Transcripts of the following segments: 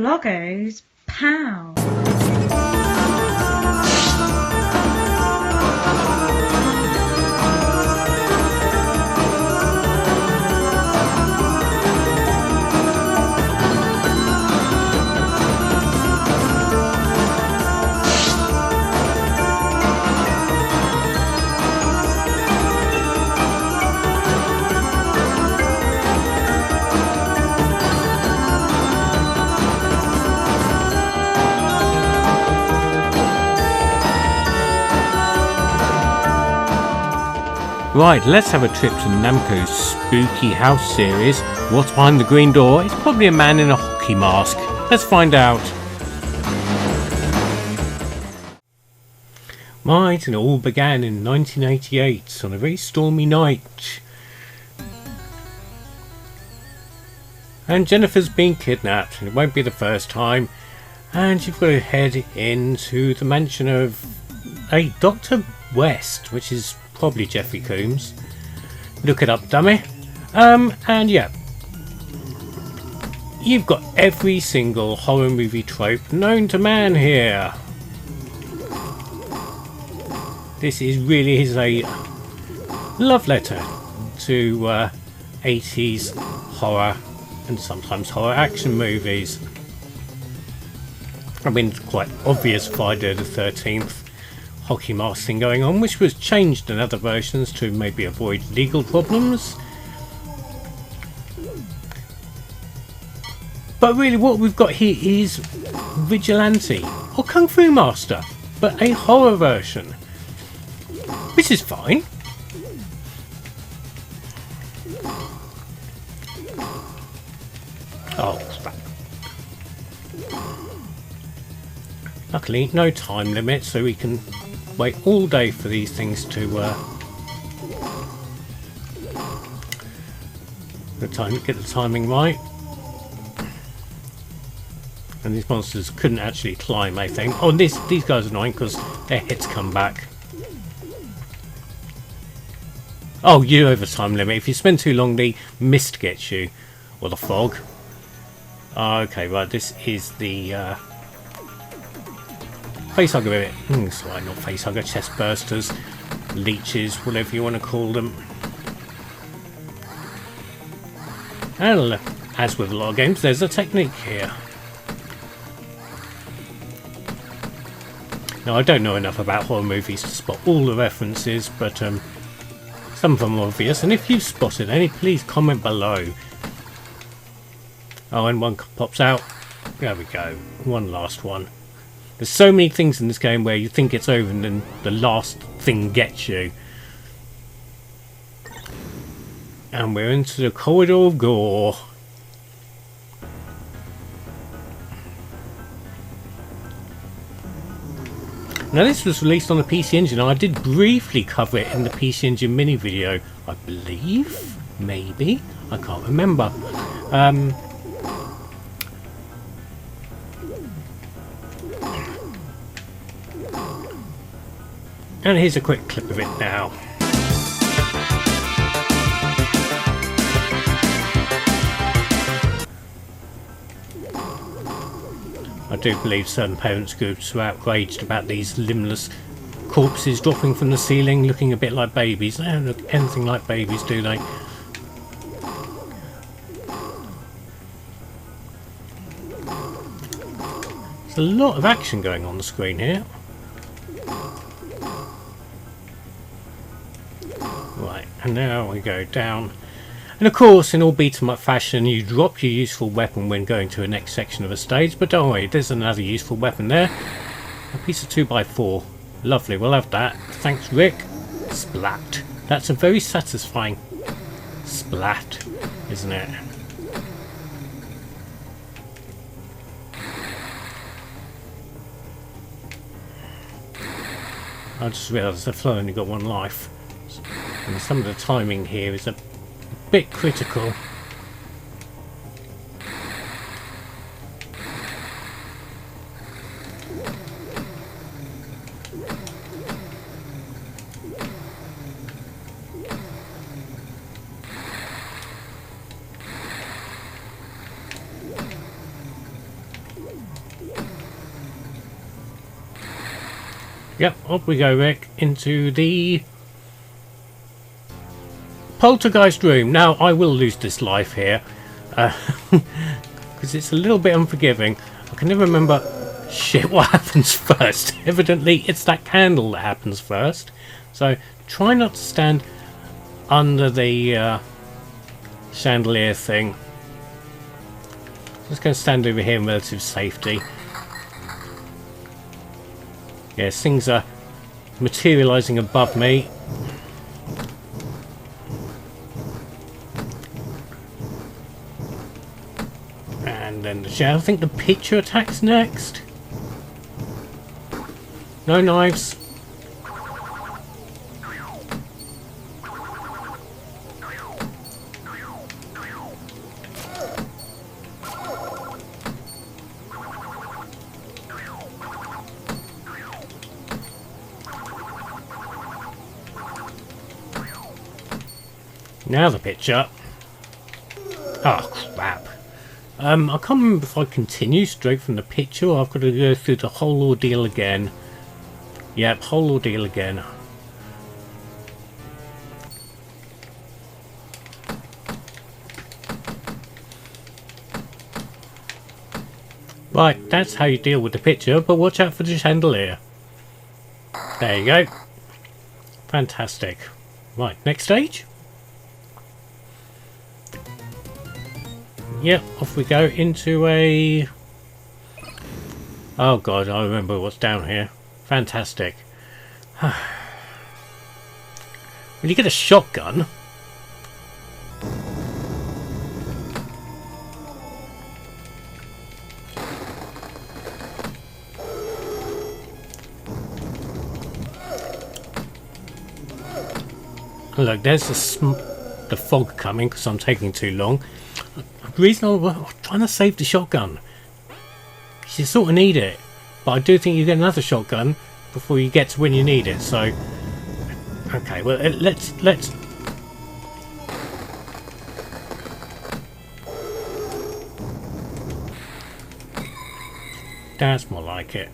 Bloggo's POW. Right, let's have a trip to Namco's Spooky House series. What's behind the green door? It's probably a man in a hockey mask. Let's find out. Right, and it all began in 1988 on a very stormy night. And Jennifer's been kidnapped, and it won't be the first time. And you've got to head into the mansion of a Dr. West, which is probably Jeffrey Combs. Look it up, dummy. And yeah, you've got every single horror movie trope known to man here. This is really a love letter to 80s horror and sometimes horror action movies. I mean, it's quite obvious Friday the 13th hockey mask thing going on, which was changed in other versions to maybe avoid legal problems. But really what we've got here is Vigilante or Kung Fu Master, but a horror version, which is fine. Oh, crap. Luckily no time limit, so we can wait all day for these things to get the timing right. And these monsters couldn't actually climb, I think. Oh, and these guys are annoying because their heads come back. Oh, you over time limit. If you spend too long, the mist gets you, or the fog. Okay, right. This is the facehugger bit. Sorry, not facehugger, chest bursters, leeches, whatever you want to call them. And as with a lot of games, there's a technique here. Now, I don't know enough about horror movies to spot all the references, but some of them are obvious, and if you've spotted any, please comment below. Oh, and one pops out. There we go. One last one. There's so many things in this game where you think it's over and then the last thing gets you. And we're into the corridor of gore. Now this was released on the PC Engine. I did briefly cover it in the PC Engine mini video, I believe, maybe, I can't remember. And here's a quick clip of it now. I do believe certain parents groups were outraged about these limbless corpses dropping from the ceiling looking a bit like babies. They don't look anything like babies, do they? There's a lot of action going on the screen here. Right, and now we go down. And of course, in all beat-em-up fashion, you drop your useful weapon when going to the next section of a stage, but don't worry, there's another useful weapon there. A piece of 2x4. Lovely, we'll have that. Thanks, Rick. Splat. That's a very satisfying splat, isn't it? I just realised I've only got one life. And some of the timing here is a bit critical. Yep, up we go, Rick, into the poltergeist room. Now, I will lose this life here, because it's a little bit unforgiving. I can never remember, shit, what happens first. Evidently, it's that candle that happens first. So, try not to stand under the chandelier thing. Just going to stand over here in relative safety. Yes, things are materialising above me. And then the shadow. I think the picture attacks next. No knives. Now the picture. Oh crap. I can't remember if I continue straight from the picture or I've got to go through the whole ordeal again. Yep, whole ordeal again. Right, that's how you deal with the picture, but watch out for the chandelier. There you go. Fantastic. Right, next stage. Yep, off we go into a... Oh god, I remember what's down here. Fantastic. When you get a shotgun... Look, there's the fog coming because I'm taking too long. The reason I'm trying to save the shotgun, you sort of need it, but I do think you get another shotgun before you get to when you need it. So, okay, well let's. That's more like it.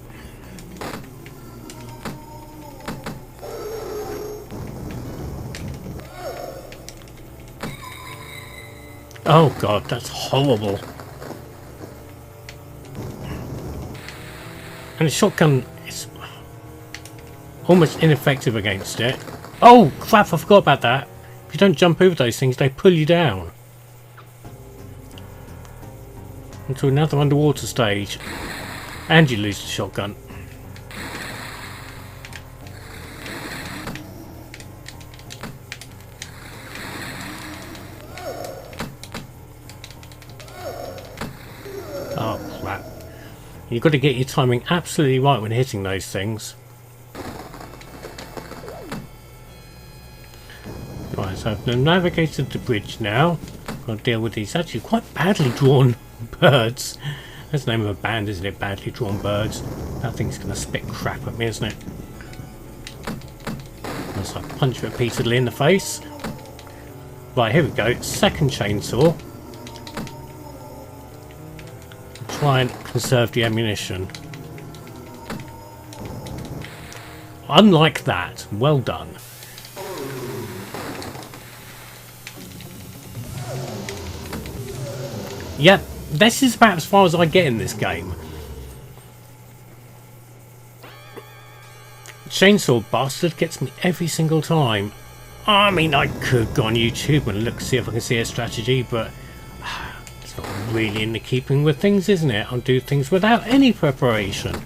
Oh god, that's horrible. And the shotgun is almost ineffective against it. Oh crap, I forgot about that. If you don't jump over those things, they pull you down. Into another underwater stage. And you lose the shotgun. Oh crap. You've got to get your timing absolutely right when hitting those things. Right, so I've navigated the bridge now. Got to deal with these actually quite badly drawn birds. That's the name of a band, isn't it? Badly drawn birds. That thing's going to spit crap at me, isn't it? Unless I punch it repeatedly in the face. Right, here we go. Second chainsaw. Try and conserve the ammunition. Unlike that. Well done. Yep, this is about as far as I get in this game. Chainsaw bastard gets me every single time. I mean, I could go on YouTube and look, see if I can see a strategy, but it's not really in the keeping with things, isn't it? I'll do things without any preparation.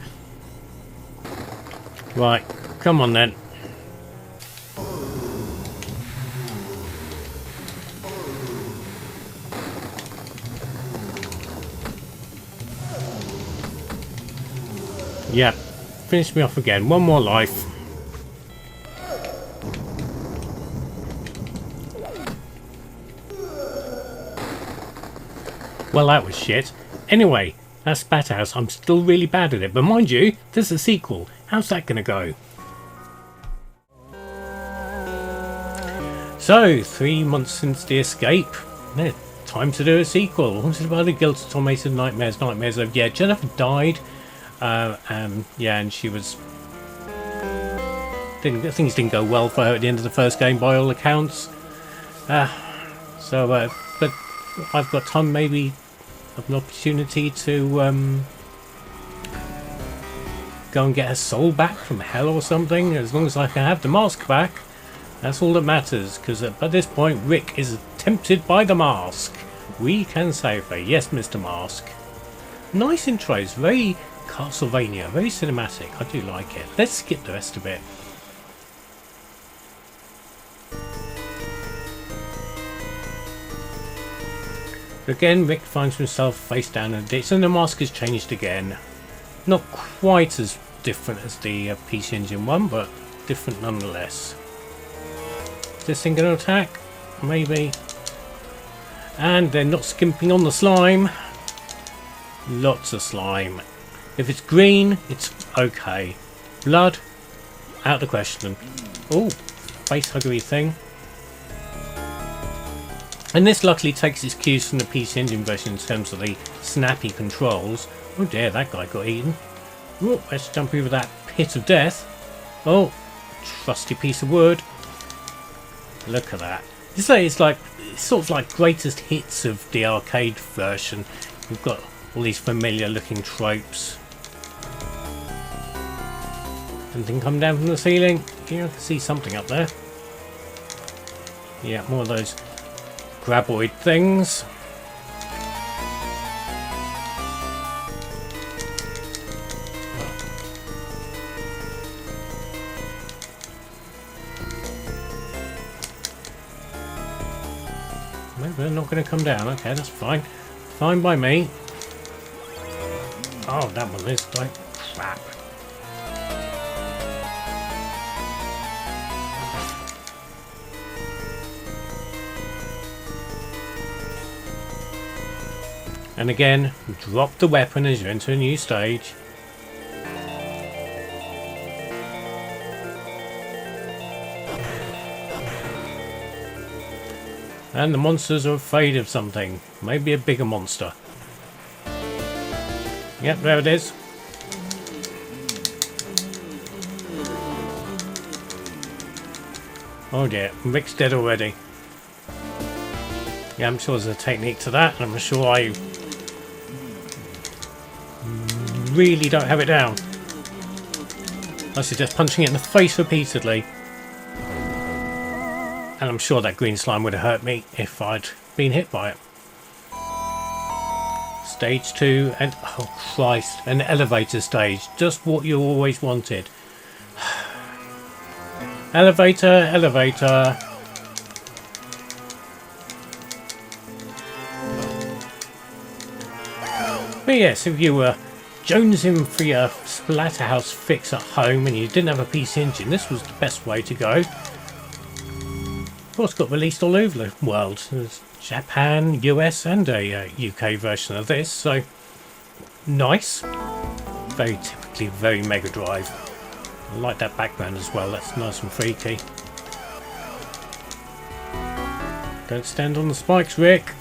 Right, come on then. Yeah, finish me off again. One more life. Well, that was shit. Anyway, that's SplatterHouse. I'm still really bad at it, but mind you, there's a sequel. How's that gonna go? So, 3 months since the escape. time to do a sequel. Haunted by the guilt of tormented nightmares. Nightmares of, yeah, Jennifer died. Yeah, and she was... things didn't go well for her at the end of the first game by all accounts. But I've got time, maybe, of an opportunity to go and get her soul back from hell or something. As long as I can have the mask back, that's all that matters. Because at this point, Rick is tempted by the mask. We can save her. Yes, Mr. Mask. Nice intros. Very Castlevania. Very cinematic. I do like it. Let's skip the rest of it. Again, Rick finds himself face down in a ditch, and the mask has changed again. Not quite as different as the PC Engine one, but different nonetheless. Is this thing going to attack? Maybe. And they're not skimping on the slime. Lots of slime. If it's green, it's okay. Blood? Out the question. Oh, face huggery thing. And this luckily takes its cues from the PC Engine version in terms of the snappy controls. Oh dear, that guy got eaten. Oh, let's jump over that pit of death. Oh, trusty piece of wood. Look at that. It's sort of like greatest hits of the arcade version. You've got all these familiar looking tropes. Anything come down from the ceiling? Yeah, I can see something up there. Yeah, more of those graboid things. Maybe they're not going to come down. Okay, that's fine. Fine by me. Oh, that one is like crap. And again, drop the weapon as you enter a new stage. And the monsters are afraid of something. Maybe a bigger monster. Yep, there it is. Oh dear, Rick's dead already. Yeah, I'm sure there's a technique to that, and I'm sure I really don't have it down. I suggest punching it in the face repeatedly. And I'm sure that green slime would have hurt me if I'd been hit by it. Stage 2, and oh Christ, an elevator stage. Just what you always wanted. Elevator, elevator. But yes, if you were jonesing for your SplatterHouse fix at home and you didn't have a PC Engine, this was the best way to go. Of course, got released all over the world. There's Japan, US, and a UK version of this, so nice. Very typically, very Mega Drive. I like that background as well. That's nice and freaky. Don't stand on the spikes, Rick.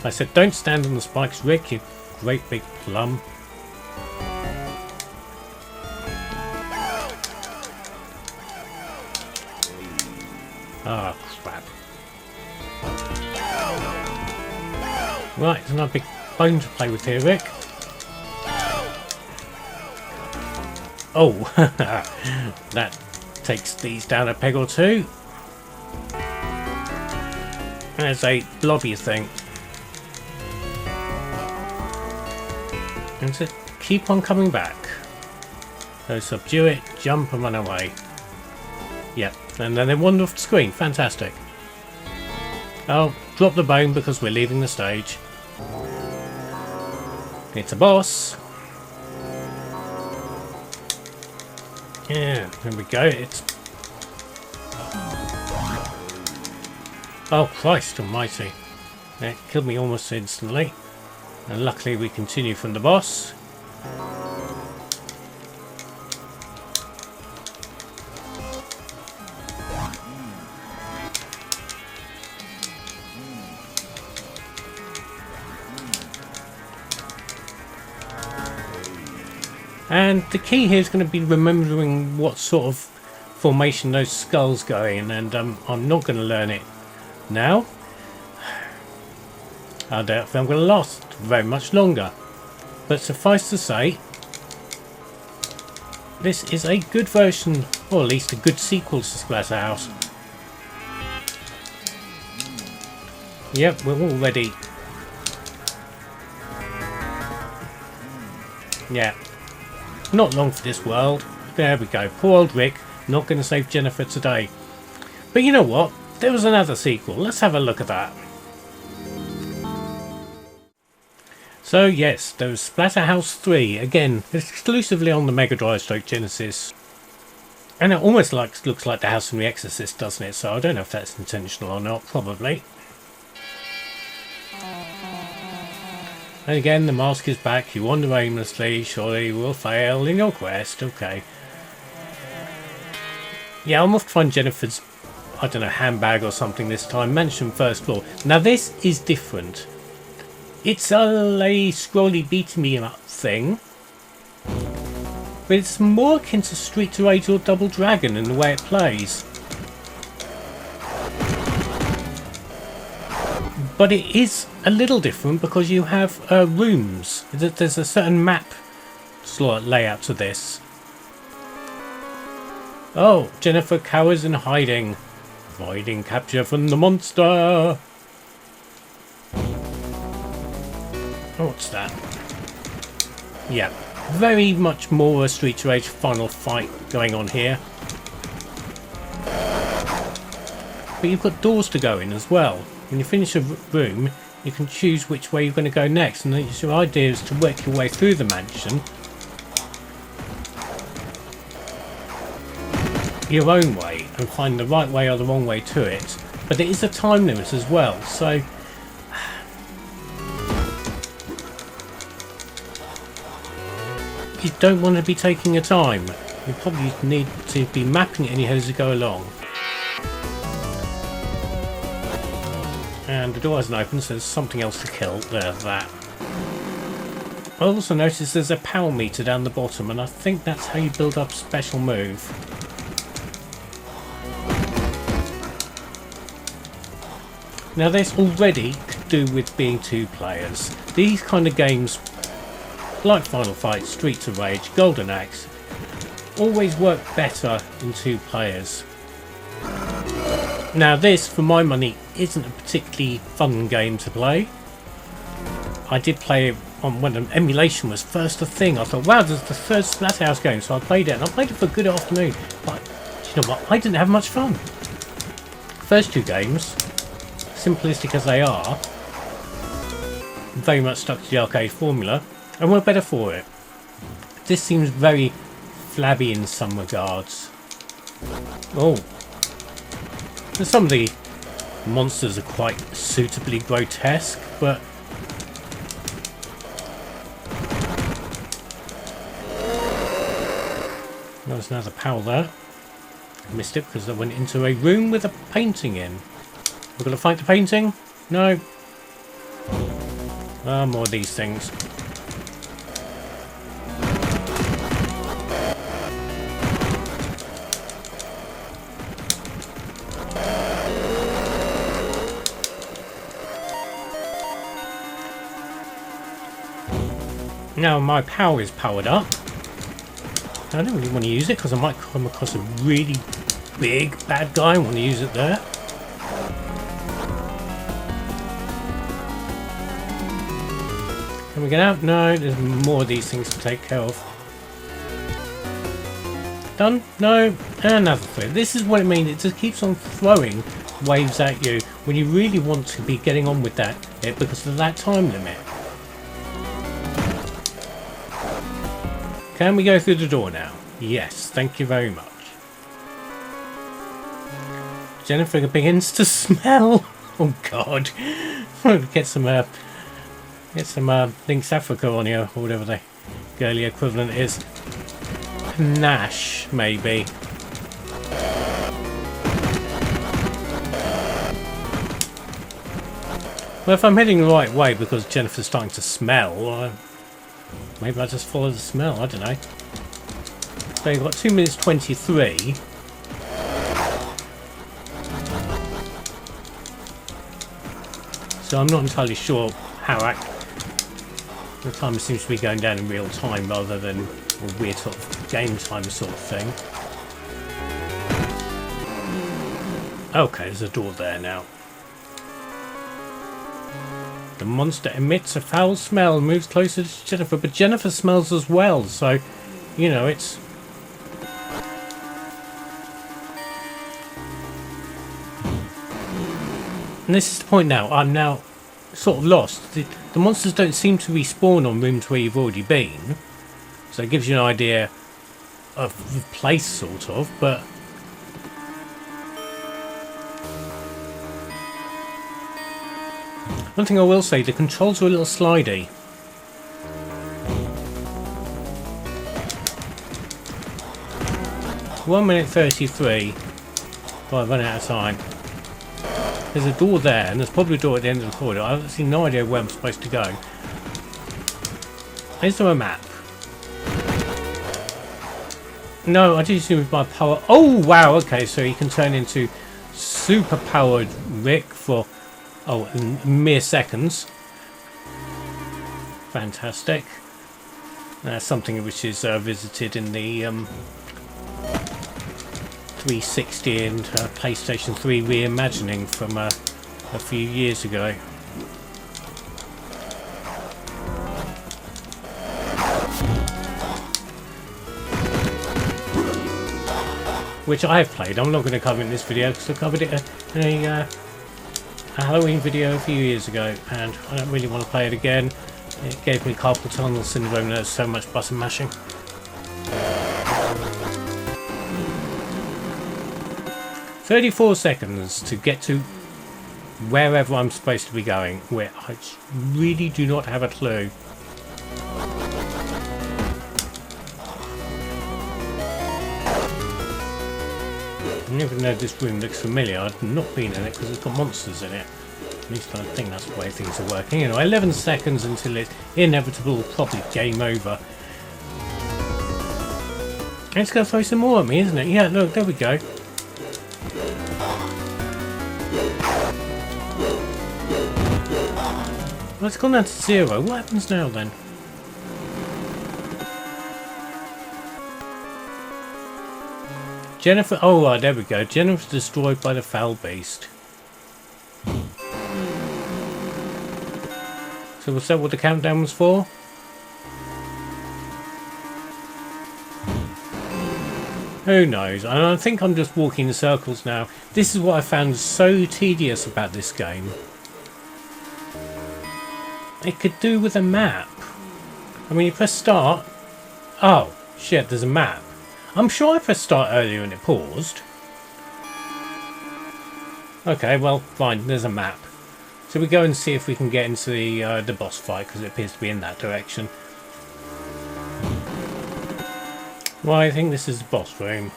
I said, don't stand on the spikes, Rick. You great big plum. Ah, crap. Right, there's another big bone to play with here, Rick. Oh, that takes these down a peg or two. There's a blobby thing. And to keep on coming back. So subdue it, jump and run away. Yep, and then they wander off the screen. Fantastic. Oh, drop the bone because we're leaving the stage. It's a boss. Yeah, there we go. It's... Oh, Christ almighty. That killed me almost instantly. And luckily we continue from the boss. And the key here is going to be remembering what sort of formation those skulls go in, and I'm not going to learn it now. I doubt if I'm going to last very much longer. But suffice to say, this is a good version, or at least a good sequel to SplatterHouse. Yep, we're all ready. Yeah. Not long for this world. There we go. Poor old Rick. Not going to save Jennifer today. But you know what? There was another sequel. Let's have a look at that. So yes, there was SplatterHouse 3. Again, exclusively on the Mega Drive / Genesis. And it almost looks like the house from The Exorcist, doesn't it? So I don't know if that's intentional or not. Probably. And again, the mask is back. You wander aimlessly. Surely you will fail in your quest. Okay. Yeah, I'm off to find Jennifer's, I don't know, handbag or something this time. Mansion first floor. Now this is different. It's a scrolly beat-me up thing. But it's more akin to Street to Rage or Double Dragon in the way it plays. But it is a little different because you have rooms. There's a certain map slot layout to this. Oh, Jennifer cowers in hiding. Avoiding capture from the monster. Oh, what's that? Yeah, very much more a Street Rage final fight going on here. But you've got doors to go in as well. When you finish a room, you can choose which way you're going to go next, and your idea is to work your way through the mansion your own way and find the right way or the wrong way to it. But there is a time limit as well, so you don't want to be taking your time. You probably need to be mapping it in your head as you go along. And the door hasn't opened, so there's something else to kill. There's that. I also noticed there's a POW meter down the bottom, and I think that's how you build up a special move. Now this already could do with being 2 players. These kind of games, like Final Fight, Streets of Rage, Golden Axe, always work better in 2 players. Now this, for my money, isn't a particularly fun game to play. I did play it on when emulation was first a thing. I thought, wow, there's the third SplatterHouse game, so I played it, and I played it for a good afternoon. But you know what? I didn't have much fun. First 2 games, simplistic as they are, very much stuck to the arcade formula, and we're better for it. This seems very flabby in some regards. Oh. And some of the monsters are quite suitably grotesque, but there's another POW there. I missed it because I went into a room with a painting in. We're going to fight the painting? No. Ah, more of these things. Now my POW is powered up. I don't really want to use it because I might come across a really big bad guy. I want to use it there. Can we get out? No, there's more of these things to take care of. Done? No. Another thing. This is what it means. It just keeps on throwing waves at you when you really want to be getting on with that because of that time limit. Can we go through the door now? Yes, thank you very much. Jennifer begins to smell. Oh God! Get some Lynx Africa on you, or whatever the girly equivalent is. Nash, maybe. Well, if I'm heading the right way because Jennifer's starting to smell, Maybe I just follow the smell, I don't know. So you've got 2 minutes 23. So I'm not entirely sure how the time seems to be going down in real time rather than a weird sort of game time sort of thing. Okay, there's a door there now. The monster emits a foul smell and moves closer to Jennifer, but Jennifer smells as well, so, you know, it's... And this is the point now. I'm now sort of lost. The monsters don't seem to respawn on rooms where you've already been. So it gives you an idea of the place, sort of, but... One thing I will say, the controls are a little slidey. One minute 33. Well, I've run out of time. There's a door there, and there's probably a door at the end of the corridor. I've actually no idea where I'm supposed to go. Is there a map? No, I just use my power. Oh, wow, okay, so you can turn into super powered Rick for, in mere seconds. Fantastic. That's something which is visited in the 360 and PlayStation 3 reimagining from a few years ago. Which I have played. I'm not going to cover it in this video because I covered it in a Halloween video a few years ago, and I don't really want to play it again. It gave me carpal tunnel syndrome. There's so much button mashing. "34 seconds to get to wherever I'm supposed to be going, where I really do not have a clue." Even though this room looks familiar, I've not been in it because it's got monsters in it. At least I think that's the way things are working. Anyway, 11 seconds until it's inevitable, probably game over. It's going to throw some more at me, isn't it? Yeah, look, there we go. Well, it's gone down to 0. What happens now then? Jennifer, oh right, there we go. Jennifer's destroyed by the foul beast. So was that what the countdown was for? Who knows? And I think I'm just walking in circles now. This is what I found so tedious about this game. It could do with a map. I mean, you press start. Oh, shit, there's a map. I'm sure I pressed start earlier and it paused. Okay, well, fine, there's a map. So we go and see if we can get into the boss fight, because it appears to be in that direction. Well, I think this is the boss room.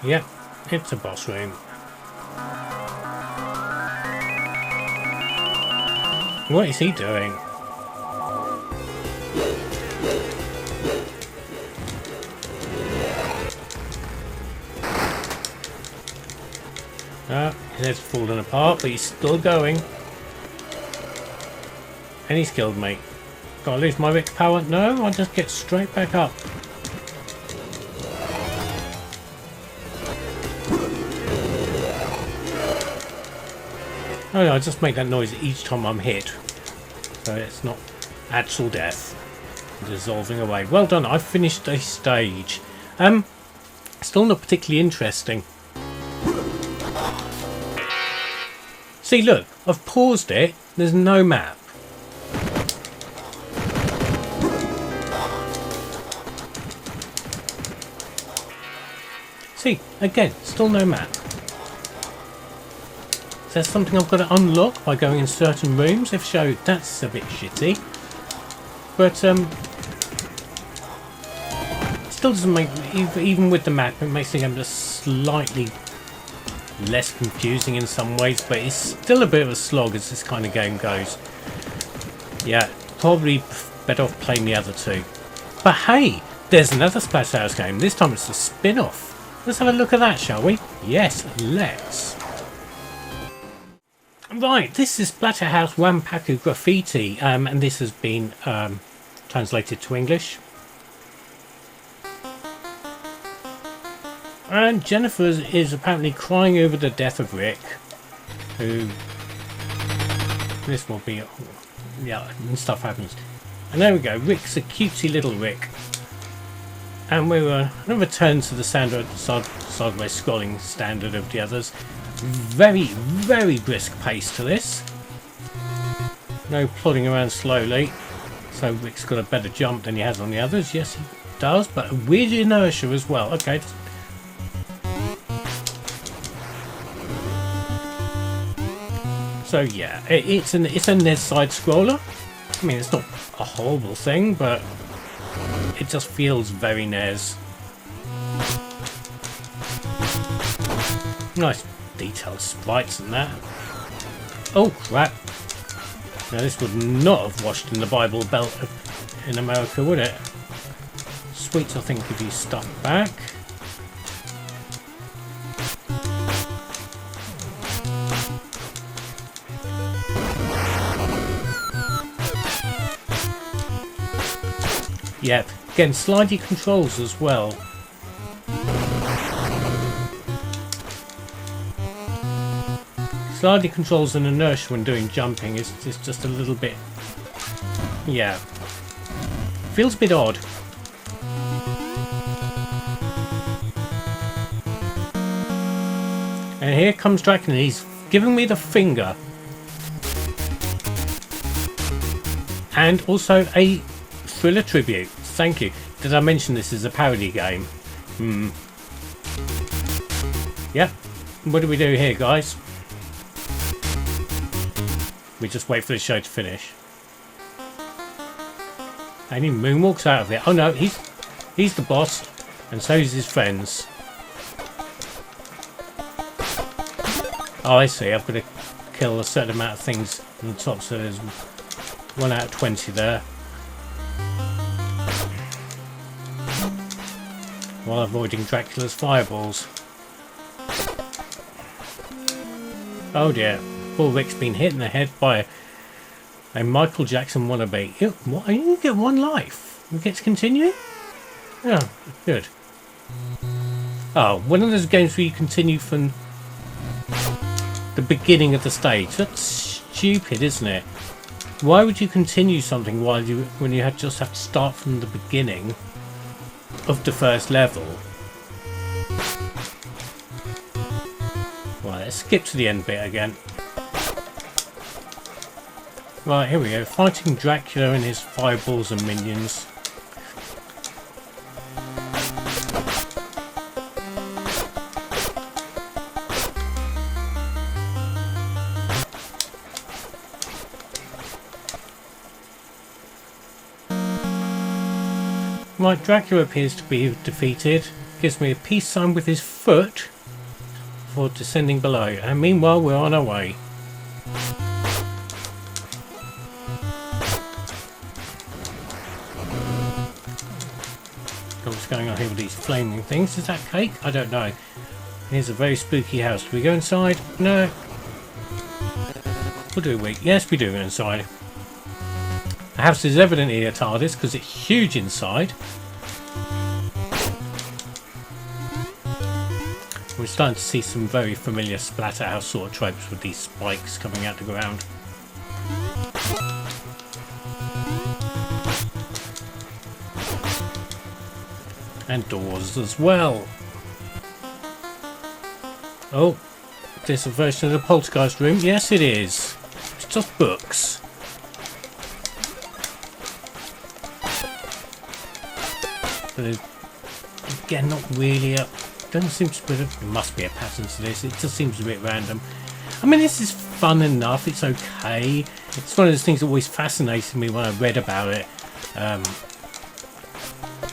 Yep, it's a boss room. What is he doing? His head's fallen apart, but he's still going. And he's killed me. Gotta lose my Rick power? No, I'll just get straight back up. Oh no, I just make that noise each time I'm hit. So it's not actual death. Dissolving away. Well done, I've finished a stage. Still not particularly interesting. See, look, I've paused it. There's no map. See, again, still no map. Is there something I've got to unlock by going in certain rooms? If so, that's a bit shitty. But, still doesn't make, even with the map, it makes the game just slightly less confusing in some ways, but it's still a bit of a slog as this kind of game goes. Yeah, probably better off playing the other two. But hey, there's another SplatterHouse game. This time it's a spin-off. Let's have a look at that, shall we? Yes, let's. Right, this is SplatterHouse Wanpaku Graffiti, and this has been translated to English. And Jennifer is apparently crying over the death of Rick, who... This will be... Yeah, and stuff happens. And there we go, Rick's a cutesy little Rick. And we're going to return to the standard sideways scrolling standard of the others. Very, very brisk pace to this. No plodding around slowly. So Rick's got a better jump than he has on the others. Yes, he does, but a weird inertia as well. Okay. So yeah, it's a NES side scroller. I mean, it's not a horrible thing, but it just feels very NES. Nice detailed sprites and that. Oh crap! Now this would not have washed in the Bible Belt in America, would it? Sweets, I think, give you stuff back. Yep, again, slidey controls as well. Slidey controls and inertia when doing jumping is just a little bit... Yeah. Feels a bit odd. And here comes Dracula, he's giving me the finger. And also a Thriller tribute. Thank you. Did I mention this is a parody game? Yep. What do we do here, guys? We just wait for the show to finish. And he moonwalks out of it. Oh no, he's the boss, and so is his friends. Oh, I see. I've got to kill a certain amount of things on the top, so there's 1 out of 20 there. While avoiding Dracula's fireballs. Oh dear, poor Rick's been hit in the head by a Michael Jackson wannabe. What? You get 1 life. We get to continue? Oh, good. Oh, one of those games where you continue from the beginning of the stage. That's stupid, isn't it? Why would you continue something when you just have to start from the beginning of the first level? Right, let's skip to the end bit again. Right, here we go. Fighting Dracula and his fireballs and minions. Right, Dracula appears to be defeated. Gives me a peace sign with his foot before descending below. And meanwhile, we're on our way. What's going on here with these flaming things? Is that cake? I don't know. Here's a very spooky house. Do we go inside? No. Or do we? Yes, we do go inside. The house is evidently a TARDIS because it's huge inside. We're starting to see some very familiar SplatterHouse sort of tropes with these spikes coming out the ground. And doors as well. Oh, there's a version of the Poltergeist room. Yes, it is. It's just books. But again, not really a... Doesn't seem to be... There must be a pattern to this. It just seems a bit random. I mean, this is fun enough. It's okay. It's one of those things that always fascinated me when I read about it.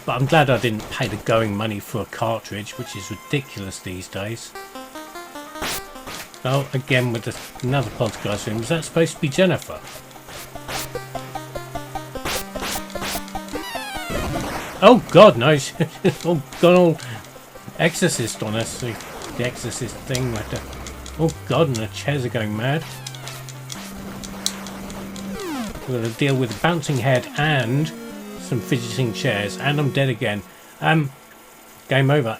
But I'm glad I didn't pay the going money for a cartridge, which is ridiculous these days. Oh, again with another Poltergeist room. Is that supposed to be Jennifer? Oh God, no! She's all gone all exorcist on us. The exorcist thing like that. Oh God, and the chairs are going mad. We're going to deal with a bouncing head and some fidgeting chairs, and I'm dead again. Game over.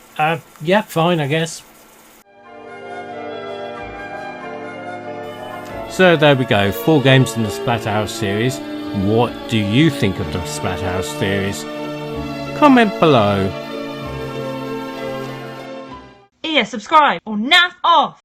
Yeah, fine, I guess. So there we go, 4 games in the SplatterHouse series. What do you think of the SplatterHouse series? Comment below. Yeah, subscribe or naff off.